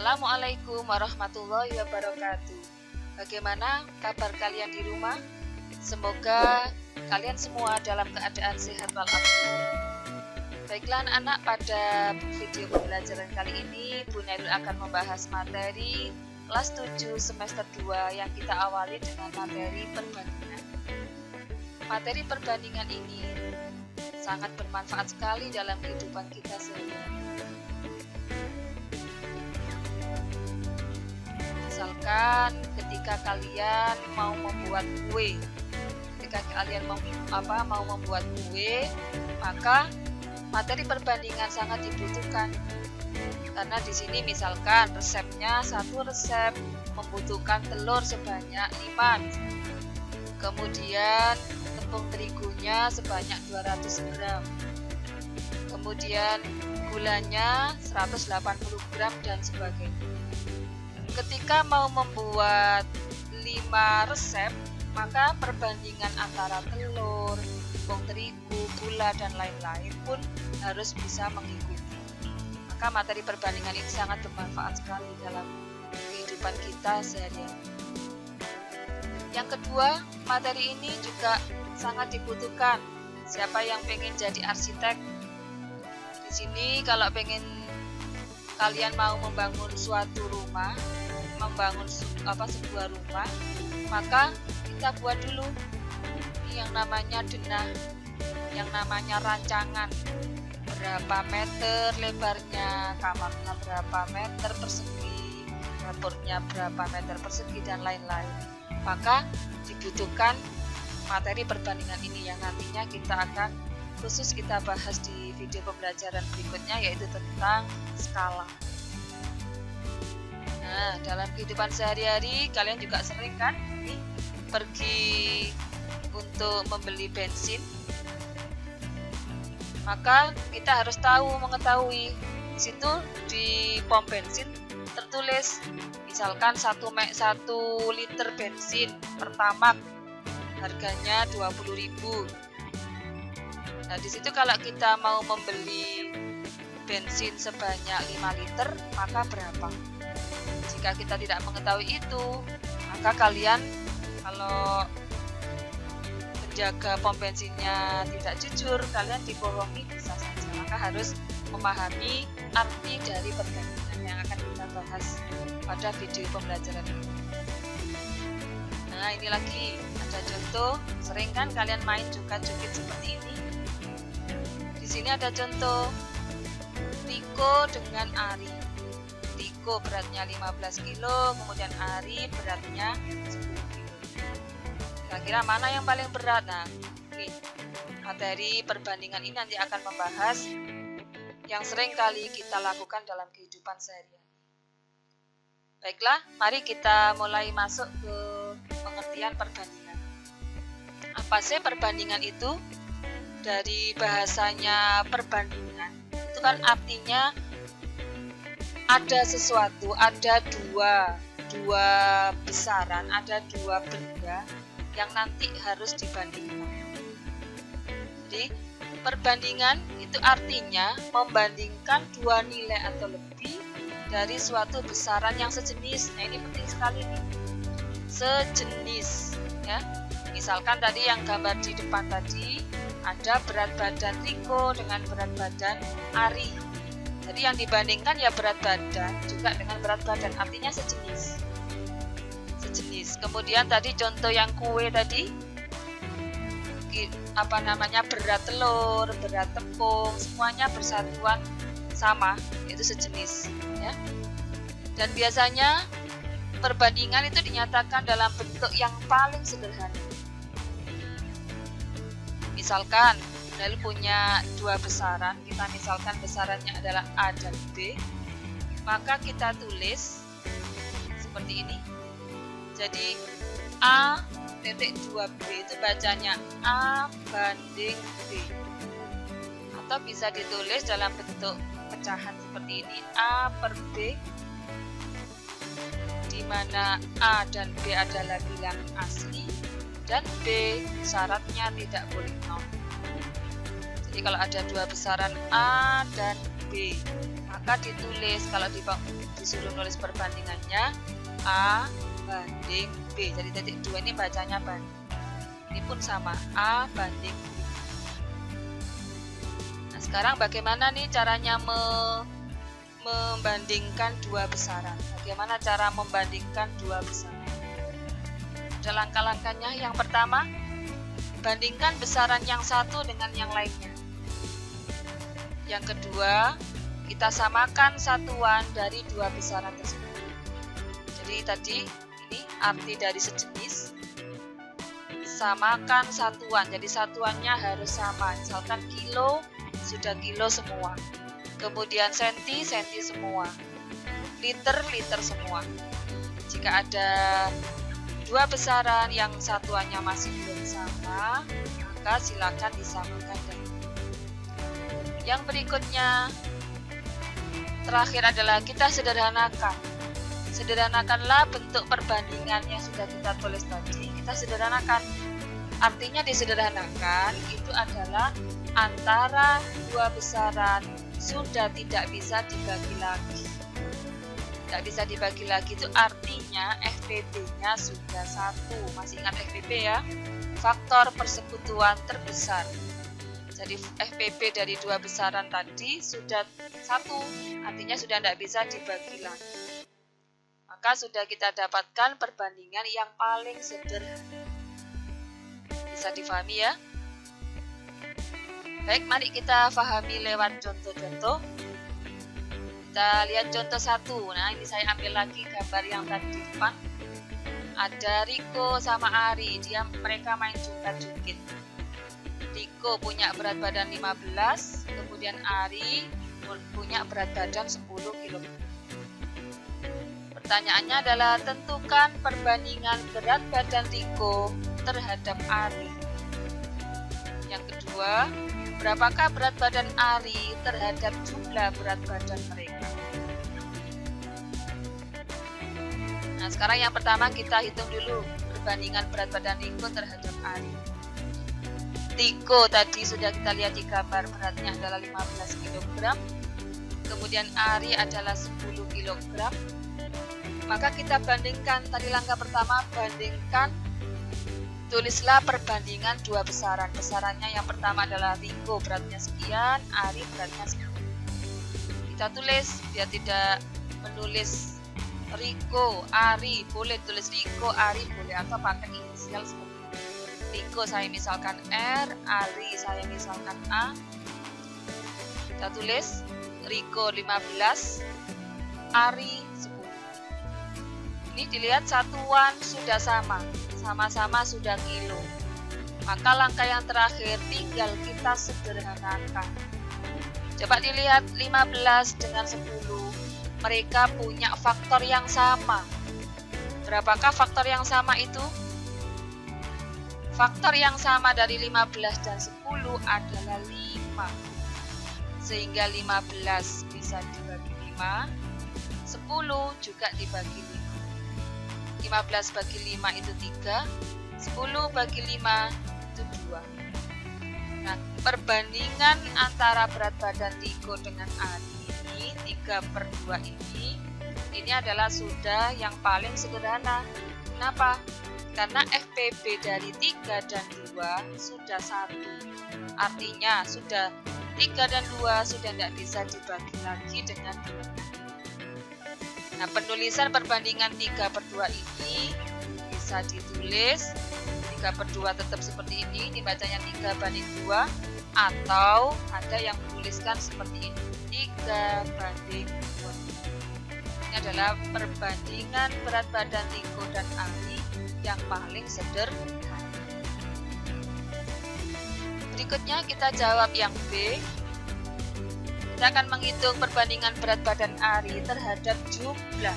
Assalamualaikum warahmatullahi wabarakatuh. Bagaimana kabar kalian di rumah? Semoga kalian semua dalam keadaan sehat walafiat. Baiklah anak-anak, pada video pembelajaran kali ini Bu Nailul akan membahas materi kelas 7 semester 2 yang kita awali dengan materi perbandingan. Materi perbandingan ini sangat bermanfaat sekali dalam kehidupan kita sehari-hari. Misalkan ketika kalian mau membuat kue, mau membuat kue, maka materi perbandingan sangat dibutuhkan. Karena di sini misalkan resepnya, satu resep membutuhkan telur sebanyak 5, kemudian tepung terigunya sebanyak 200 gram, kemudian gulanya 180 gram dan sebagainya. Ketika mau membuat 5 resep, maka perbandingan antara telur, tepung terigu, gula, dan lain-lain pun harus bisa mengikuti. Maka materi perbandingan ini sangat bermanfaat sekali dalam kehidupan kita sehari-hari. Yang kedua, materi ini juga sangat dibutuhkan. Siapa yang pengen jadi arsitek? Di sini kalau pengen kalian mau membangun suatu rumah, sebuah rumah, maka kita buat dulu yang namanya denah, yang namanya rancangan, berapa meter lebarnya, kamarnya berapa meter persegi, dapurnya berapa meter persegi, dan lain-lain. Maka dibutuhkan materi perbandingan ini yang nantinya kita akan khusus kita bahas di video pembelajaran berikutnya, yaitu tentang skala. Nah, dalam kehidupan sehari-hari kalian juga sering kan pergi untuk membeli bensin. Maka kita harus mengetahui di situ di pom bensin tertulis misalkan 1 liter bensin Pertamax harganya 20.000. Nah, di situ kalau kita mau membeli bensin sebanyak 5 liter, maka berapa? Jika kita tidak mengetahui itu, maka kalian kalau penjaga pom bensinnya tidak jujur, kalian dibohongi bisa saja. Maka harus memahami arti dari perbandingan yang akan kita bahas pada video pembelajaran ini. Nah, ini lagi ada contoh, sering kan kalian main joget-joget seperti ini. Di sini ada contoh Riko dengan Ari. Riko beratnya 15 kilo, kemudian Ari beratnya 10 kilo. Kira-kira mana yang paling berat? Nah, ini materi perbandingan ini nanti akan membahas yang sering kali kita lakukan dalam kehidupan sehari-hari. Baiklah, mari kita mulai masuk ke pengertian perbandingan. Apa sih perbandingan itu? Dari bahasanya perbandingan, itu kan artinya ada sesuatu, ada dua besaran, ada dua benda yang nanti harus dibandingkan. Jadi perbandingan itu artinya membandingkan dua nilai atau lebih dari suatu besaran yang sejenis. Nah, ini penting sekali nih, sejenis ya. Misalkan tadi yang gambar di depan tadi ada berat badan Riko dengan berat badan Ari. Jadi yang dibandingkan ya berat badan juga dengan berat badan, artinya sejenis. Kemudian tadi contoh yang kue tadi, berat telur, berat tepung, semuanya bersatuan sama, itu sejenis ya. Dan biasanya perbandingan itu dinyatakan dalam bentuk yang paling sederhana. Misalkan Nail punya dua besaran, kita misalkan besarannya adalah A dan B, maka kita tulis seperti ini. Jadi A titik 2B itu bacanya A banding B, atau bisa ditulis dalam bentuk pecahan seperti ini, A per B, di mana A dan B adalah bilangan asli dan B syaratnya tidak boleh 0. Jadi kalau ada dua besaran A dan B, maka maka ditulis, kalau disuruh nulis perbandingannya A banding B. Jadi titik 2 ini bacanya banding. Ini pun sama, A banding B. Nah, sekarang bagaimana nih caranya membandingkan dua besaran? Bagaimana cara membandingkan dua besaran? Ada langkah-langkahnya. Yang pertama, bandingkan besaran yang satu dengan yang lainnya. Yang kedua, kita samakan satuan dari dua besaran tersebut. Jadi tadi ini arti dari sejenis, samakan satuan. Jadi satuannya harus sama. Misalkan kilo, sudah kilo semua. Kemudian senti, senti semua. Liter, liter semua. Jika ada dua besaran yang satuannya masih belum sama, maka silakan disamakan. Yang berikutnya, terakhir adalah kita sederhanakan. Sederhanakanlah bentuk perbandingan yang sudah kita tulis tadi, kita sederhanakan. Artinya disederhanakan itu adalah antara dua besaran sudah tidak bisa dibagi lagi. Tidak bisa dibagi lagi itu artinya FPB-nya sudah satu. Masih ingat FPB ya? Faktor persekutuan terbesar. Jadi FPB dari dua besaran tadi sudah satu, artinya sudah tidak bisa dibagi lagi. Maka sudah kita dapatkan perbandingan yang paling sederhana. Bisa difahami ya? Baik, mari kita pahami lewat contoh-contoh. Kita lihat contoh satu. Nah, ini saya ambil lagi gambar yang tadi di depan. Ada Riko sama Ari, mereka main jungkat-jungkit. Riko punya berat badan 15, kemudian Ari punya berat badan 10 kg. Pertanyaannya adalah tentukan perbandingan berat badan Riko terhadap Ari. Yang kedua, berapakah berat badan Ari terhadap jumlah berat badan mereka? Nah, sekarang yang pertama kita hitung dulu perbandingan berat badan Riko terhadap Ari. Riko tadi sudah kita lihat di gambar, beratnya adalah 15 kg. Kemudian Ari adalah 10 kg. Maka kita bandingkan, tadi langkah pertama bandingkan, tulislah perbandingan dua besaran. Besarannya yang pertama adalah Riko beratnya sekian, Ari beratnya sekian. Kita tulis, biar tidak menulis Riko, Ari, boleh tulis Riko, Ari boleh, atau pakai inisial seperti ini. Riko saya misalkan R, Ari saya misalkan A. Kita tulis Riko 15, Ari 10. Ini dilihat satuan sudah sama-sama sudah kilo. Maka langkah yang terakhir tinggal kita sederhanakan. Coba dilihat 15 dengan 10, mereka punya faktor yang sama. Berapakah faktor yang sama itu? Faktor yang sama dari 15 dan 10 adalah 5. Sehingga 15 bisa dibagi 5, 10 juga dibagi 5. 15 bagi 5 itu 3, 10 bagi 5 itu 2. Nah, perbandingan antara berat badan Riko dengan Ari ini, 3/2 ini adalah sudah yang paling sederhana. Kenapa? Karena FPB dari 3 dan 2 sudah 1. Artinya sudah 3 dan 2 sudah tidak bisa dibagi lagi dengan 2. Nah, penulisan perbandingan 3/2 ini bisa ditulis 3/2 tetap seperti ini bacanya 3/2, atau ada yang menuliskan seperti ini 3/2. Ini adalah perbandingan berat badan Riko dan Ari yang paling sederhana. Berikutnya kita jawab yang B. Kita akan menghitung perbandingan berat badan Ari terhadap jumlah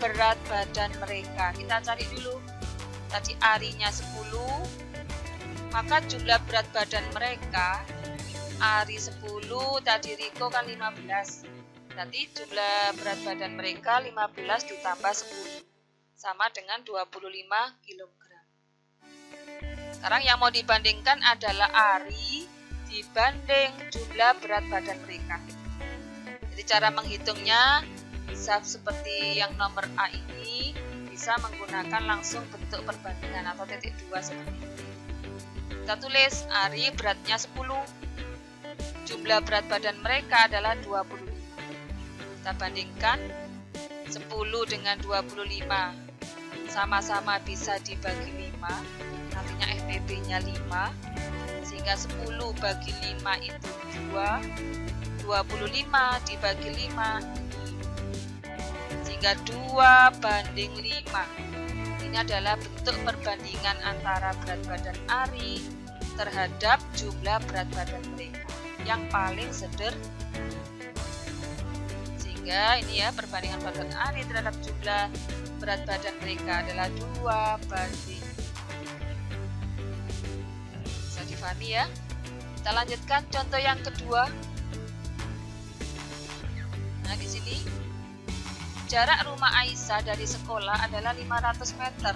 berat badan mereka. Kita cari dulu. Tadi Arinya 10, maka jumlah berat badan mereka, Ari 10, tadi Riko kan 15. Berarti jumlah berat badan mereka 15 ditambah 10. Sama dengan 25 kg. Sekarang yang mau dibandingkan adalah Ari dibanding jumlah berat badan mereka. Jadi cara menghitungnya bisa seperti yang nomor A ini, bisa menggunakan langsung bentuk perbandingan atau titik 2 seperti ini. Kita tulis Ari beratnya 10, jumlah berat badan mereka adalah 25. Kita bandingkan 10 dengan 25 sama-sama bisa dibagi 5, artinya FPB-nya 5, sehingga 10 bagi 5 itu 2, 25 dibagi 5, sehingga 2 banding 5. Ini adalah bentuk perbandingan antara berat badan Ari terhadap jumlah berat badan mereka yang paling sederhana. Sehingga ini ya, perbandingan berat badan Ari terhadap jumlah berat badan mereka adalah 2 banding. Bisa difahami ya. Kita lanjutkan contoh yang kedua. Nah, di sini jarak rumah Aisyah dari sekolah adalah 500 meter.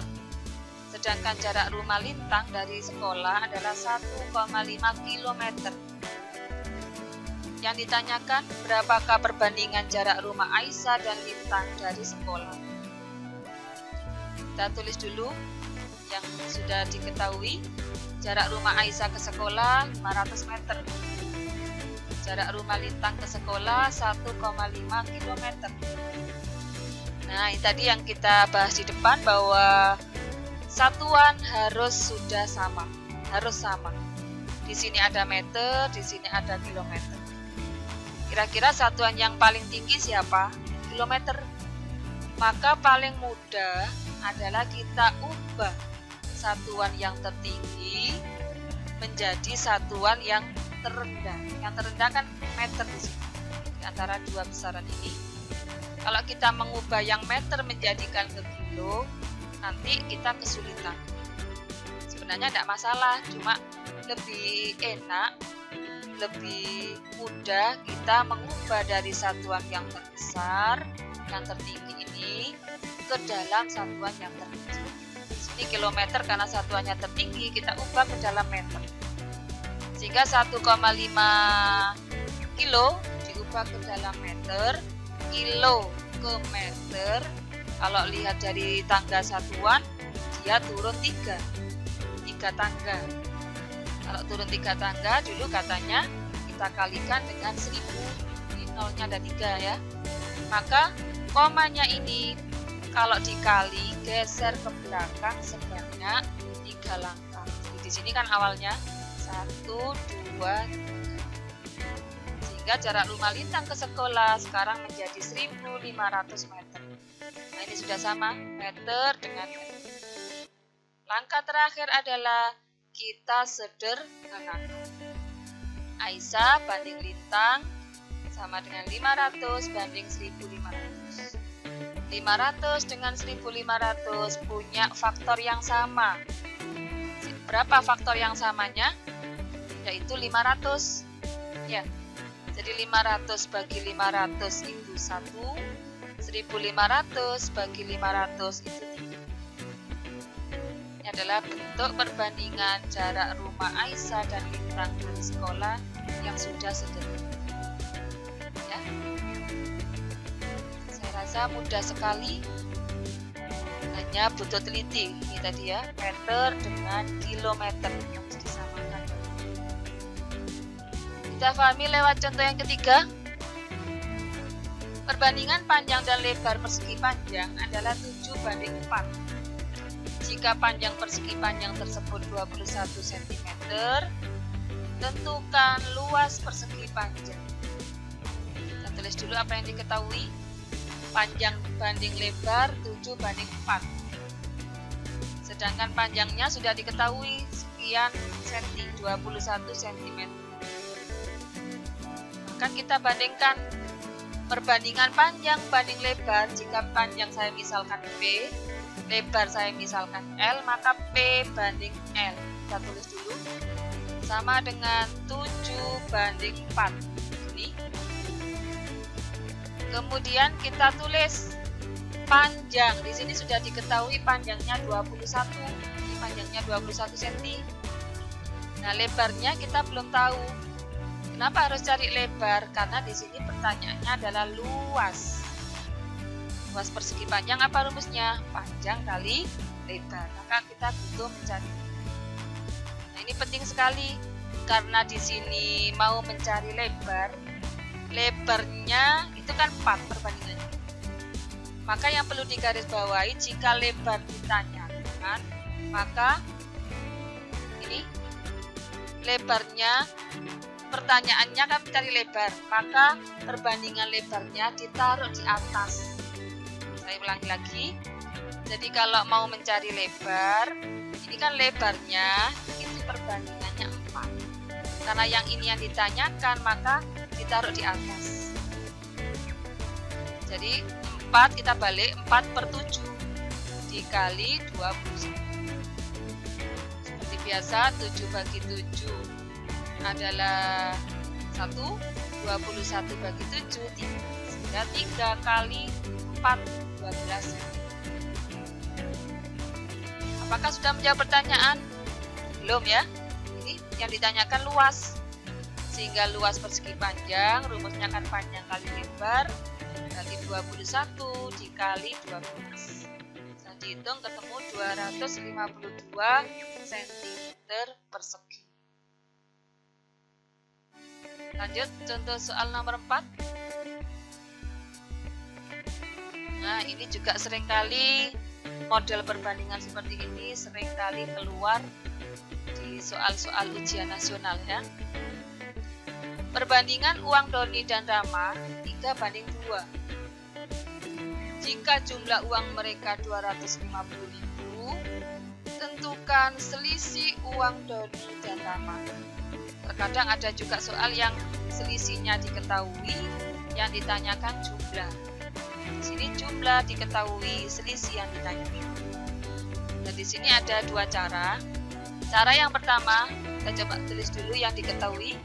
Sedangkan jarak rumah Lintang dari sekolah adalah 1,5 km. Yang ditanyakan, berapakah perbandingan jarak rumah Aisyah dan Lintang dari sekolah? Kita tulis dulu yang sudah diketahui. Jarak rumah Aisyah ke sekolah 500 meter. Jarak rumah Lintang ke sekolah 1,5 km. Nah, ini tadi yang kita bahas di depan bahwa satuan harus sudah sama, harus sama. Di sini ada meter, di sini ada kilometer. Kira-kira satuan yang paling tinggi siapa? Kilometer. Maka paling mudah adalah kita ubah satuan yang tertinggi menjadi satuan yang terendah. Yang terendah kan meter di sini, di antara dua besaran ini. Kalau kita mengubah yang meter menjadikan ke kilo, nanti kita kesulitan. Sebenarnya tidak masalah, cuma lebih enak, lebih mudah kita mengubah dari satuan yang terbesar, yang tertinggi ini, ke dalam satuan yang terkecil. Ini kilometer karena satuannya tertinggi, kita ubah ke dalam meter. Sehingga 1,5 kilo diubah ke dalam meter, kilo ke meter. Kalau lihat dari tangga satuan, dia turun 3 tangga. Kalau turun 3 tangga, dulu katanya kita kalikan dengan 1000. Ini nolnya ada 3 ya. Maka komanya ini kalau dikali geser ke belakang sebanyak 3 langkah. Jadi di sini kan awalnya 1, 2, 3. Sehingga jarak rumah Lintang ke sekolah sekarang menjadi 1.500 meter. Nah, ini sudah sama, meter dengan meter. Langkah terakhir adalah kita sederhanakan. Aisyah banding Lintang sama dengan 500 banding 1.500. 500 dengan 1.500 punya faktor yang sama. Berapa faktor yang samanya? Yaitu 500. Ya. Jadi 500 bagi 500 itu 1, 1.500 bagi 500 itu 3. Ini adalah bentuk perbandingan jarak rumah Aisyah dan Lintang dari sekolah yang sudah sederhana. Ya. Saya rasa mudah sekali, hanya butuh teliti. Ini tadi ya, meter dengan kilometer yang harus disamakan. Kita pahami lewat contoh yang ketiga. Perbandingan panjang dan lebar persegi panjang adalah 7 banding 4. Jika panjang persegi panjang tersebut 21 cm, tentukan luas persegi panjang. Kita tulis dulu apa yang diketahui. Panjang banding lebar 7 banding 4. Sedangkan panjangnya sudah diketahui sekian senti, 21 cm. Maka kita bandingkan perbandingan panjang banding lebar. Jika panjang saya misalkan P, lebar saya misalkan L, maka P banding L. Kita tulis dulu. Sama dengan 7 banding 4. Ini. Kemudian kita tulis panjang. Di sini sudah diketahui panjangnya 21. Ini panjangnya 21 cm. Nah, lebarnya kita belum tahu. Kenapa harus cari lebar? Karena di sini pertanyaannya adalah luas. Luas persegi panjang apa rumusnya? Panjang kali lebar. Maka kita butuh mencari. Nah, ini penting sekali karena di sini mau mencari lebar. Lebarnya itu kan 4 perbandingannya. Maka yang perlu digarisbawahi, jika lebar ditanyakan, maka ini lebarnya, pertanyaannya kan mencari lebar, maka perbandingan lebarnya ditaruh di atas. Saya ulangi lagi. Jadi kalau mau mencari lebar, ini kan lebarnya itu perbandingannya 4. Karena yang ini yang ditanyakan, maka ditaruh di atas. Jadi 4 kita balik, 4/7 dikali 21. Seperti biasa 7 bagi 7 adalah 1, 21 bagi 7 3. Sehingga 3 kali 4 12. Apakah sudah menjawab pertanyaan? Belum ya? Ini yang ditanyakan luas. Sehingga luas persegi panjang, rumusnya kan panjang kali lebar, berarti 21 dikali 12. Nah, dihitung ketemu 252 cm persegi. Lanjut contoh soal nomor 4. Nah, ini juga seringkali model perbandingan seperti ini seringkali keluar di soal-soal ujian nasional ya. Perbandingan uang Doni dan Rama 3/2. Jika jumlah uang mereka 250.000, tentukan selisih uang Doni dan Rama. Terkadang ada juga soal yang selisihnya diketahui, yang ditanyakan jumlah. Di sini jumlah diketahui, selisih yang ditanyakan. Dan di sini ada 2 cara. Cara yang pertama, kita coba tulis dulu yang diketahui.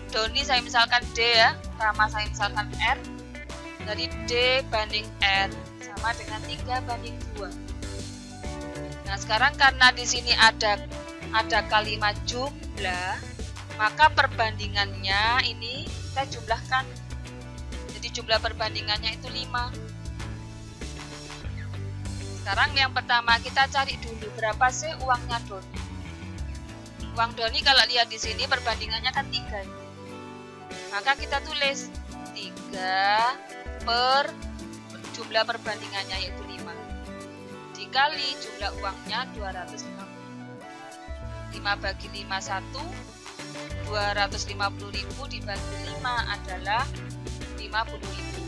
Doni saya misalkan D ya, Rama saya misalkan R. Dari D banding R sama dengan 3/2. Nah, sekarang karena di sini ada kalimat jumlah, maka perbandingannya ini kita jumlahkan. Jadi jumlah perbandingannya itu 5. Sekarang yang pertama kita cari dulu berapa sih uangnya Doni. Uang Doni kalau lihat di sini perbandingannya kan 3. Maka kita tulis 3 per jumlah perbandingannya yaitu 5 dikali jumlah uangnya 250. 5 bagi 5 1, 250.000 dibagi 5 adalah 50.000.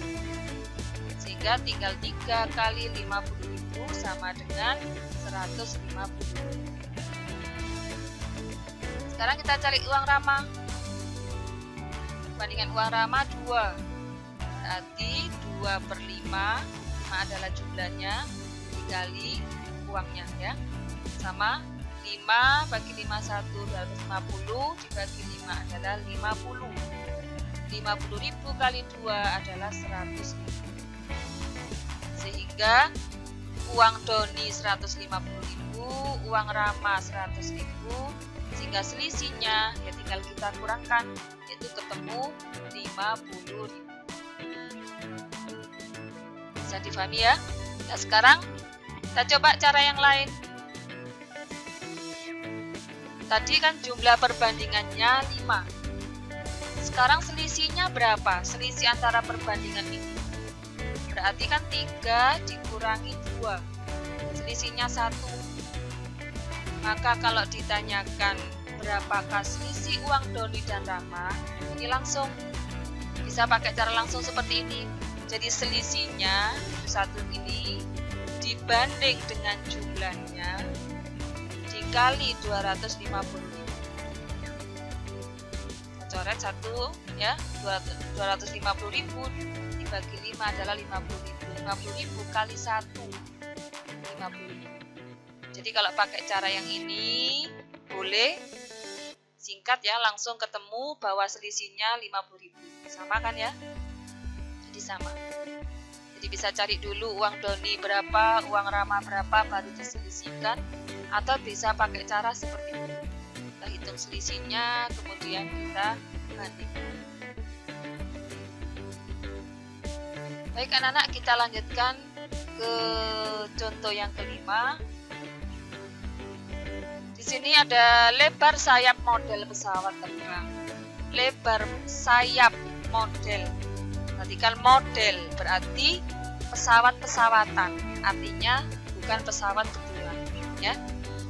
Sehingga tinggal 3 kali 50.000 sama dengan 150. Sekarang kita cari uang Rama. Perbandingan uang Rama 2. Berarti 2/5, 5 adalah jumlahnya, dikali uangnya ya. Sama 5 bagi 5 1, 250 dibagi 5 adalah 50. 50.000 kali 2 adalah 100.000. Sehingga uang Doni 150.000, uang Rama 100.000, sehingga selisihnya ya tinggal kita kurangkan, yaitu ketemu 50.000. Bisa difahami ya? Nah, sekarang kita coba cara yang lain. Tadi kan jumlah perbandingannya 5. Sekarang selisihnya berapa? Selisih antara perbandingan ini. Berarti kan 3 dikurangi 2. Selisihnya 1. Maka kalau ditanyakan berapakah selisih uang Doni dan Rama, ini langsung bisa pakai cara langsung seperti ini. Jadi selisihnya satu ini dibanding dengan jumlahnya dikali 250.000. Coret 1 ya, 250.000 dibagi 5 adalah 50.000. 50.000 kali 1 50.000. Jadi kalau pakai cara yang ini boleh singkat ya, langsung ketemu bahwa selisihnya 50.000. Sama kan ya? Jadi sama. Jadi bisa cari dulu uang Doni berapa, uang Rama berapa, baru diselisihkan, atau bisa pakai cara seperti ini. Kita hitung selisihnya, kemudian kita bandingkan. Baik anak-anak, kita lanjutkan ke contoh yang kelima. Di sini ada lebar sayap model pesawat terbang. Lebar sayap model. Perhatikan model berarti pesawat-pesawatan. Artinya bukan pesawat betulan, ya.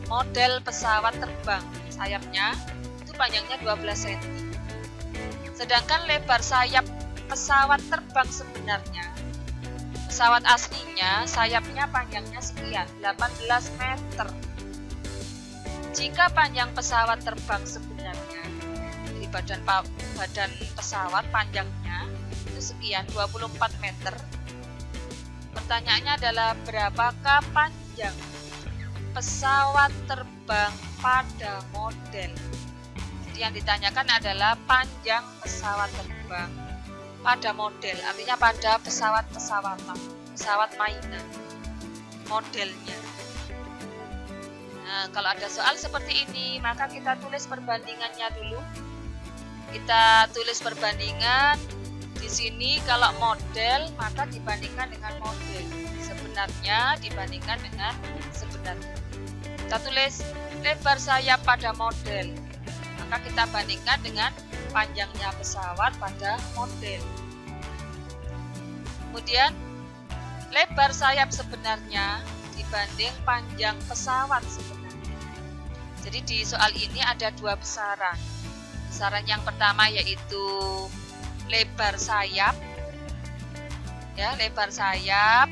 Model pesawat terbang. Sayapnya itu panjangnya 12 cm. Sedangkan lebar sayap pesawat terbang sebenarnya, pesawat aslinya sayapnya panjangnya sekian, 18 meter. Jika panjang pesawat terbang sebenarnya, jadi badan pesawat panjangnya itu sekian, 24 meter. Pertanyaannya adalah berapakah panjang pesawat terbang pada model? Jadi yang ditanyakan adalah panjang pesawat terbang pada model, artinya pada pesawat-pesawatan, pesawat mainan, modelnya. Nah, kalau ada soal seperti ini, maka kita tulis perbandingannya dulu. Kita tulis perbandingan. Di sini kalau model, maka dibandingkan dengan model. Sebenarnya dibandingkan dengan sebenarnya. Kita tulis lebar sayap pada model. Maka kita bandingkan dengan panjangnya pesawat pada model. Kemudian lebar sayap sebenarnya dibanding panjang pesawat sebenarnya. Jadi di soal ini ada dua besaran. Besaran yang pertama yaitu lebar sayap, ya, lebar sayap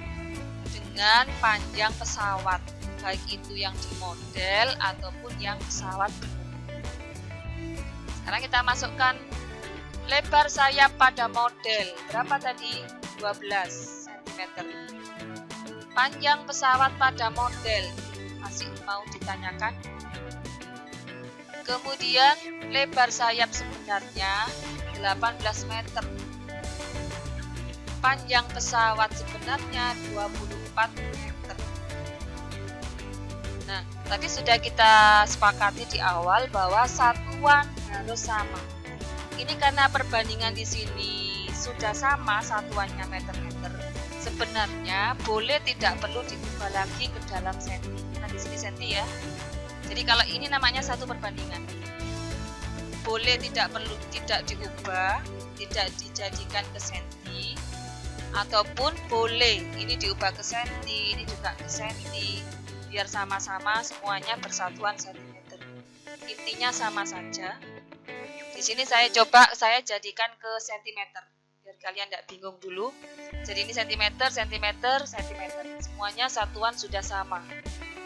dengan panjang pesawat, baik itu yang di model ataupun yang pesawat betulan. Sekarang kita masukkan lebar sayap pada model. Berapa tadi? 12 cm. Panjang pesawat pada model. Masih mau ditanyakan? Kemudian lebar sayap sebenarnya 18 meter. Panjang pesawat sebenarnya 24 meter. Nah, tadi sudah kita sepakati di awal bahwa satuan harus sama. Ini karena perbandingan di sini sudah sama satuannya meter-meter. Sebenarnya boleh tidak perlu diubah lagi ke dalam senti. Nah, di sini senti ya. Jadi kalau ini namanya satu perbandingan. Boleh tidak perlu tidak diubah, tidak dijadikan ke senti, ataupun boleh ini diubah ke senti, ini juga ke senti. Biar sama-sama semuanya bersatuan sentimeter. Intinya sama saja. Di sini saya jadikan ke sentimeter biar kalian tidak bingung dulu. Jadi ini sentimeter, sentimeter, sentimeter. Semuanya satuan sudah sama.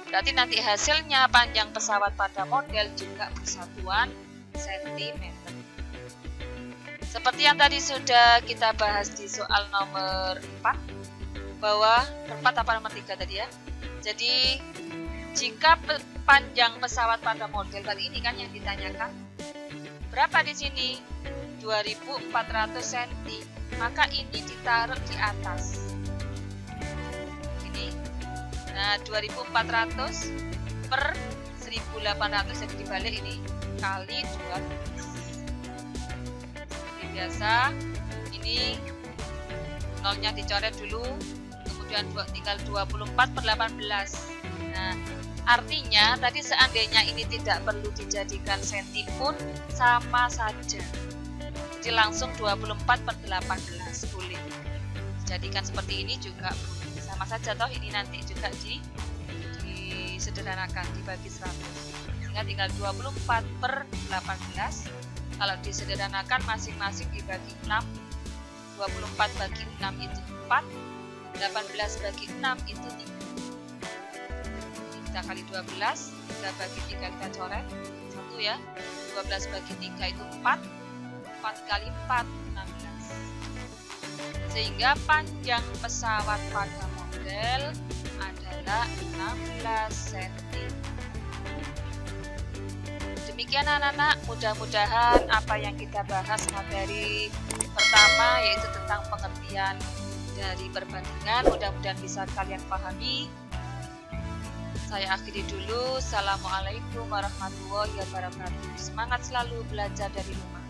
Berarti nanti hasilnya panjang pesawat pada model juga bersatuan sentimeter. Seperti yang tadi sudah kita bahas di soal nomor 4, bahwa nomor 4 apa nomor 3 tadi ya. Jadi jika panjang pesawat pada model tadi ini kan yang ditanyakan, berapa di sini? 2400 cm. Maka ini ditaruh di atas. Ini. Nah, 2400 per 1800 jadi dibalik ini kali 12. Seperti biasa, ini nolnya dicoret dulu, kemudian tinggal 24 per 18. Nah, artinya tadi seandainya ini tidak perlu dijadikan senti pun sama saja. Jadi langsung 24 per 18 boleh. Dijadikan seperti ini juga boleh. Sama saja toh, ini nanti juga disederhanakan, dibagi 100. Sehingga tinggal 24 per 18. Kalau disederhanakan masing-masing dibagi 6. 24 bagi 6 itu 4. 18 bagi 6 itu 3. Kita kali 12, 3 bagi 3 kita coret 1 ya. 12 bagi 3 itu 4. 4 kali 4, 16. Sehingga panjang pesawat pada model adalah 16 cm. Demikian anak-anak, mudah-mudahan apa yang kita bahas materi pertama yaitu tentang pengertian dari perbandingan, mudah-mudahan bisa kalian pahami. Saya akhiri dulu. Assalamualaikum warahmatullahi wabarakatuh. Semangat selalu belajar dari rumah.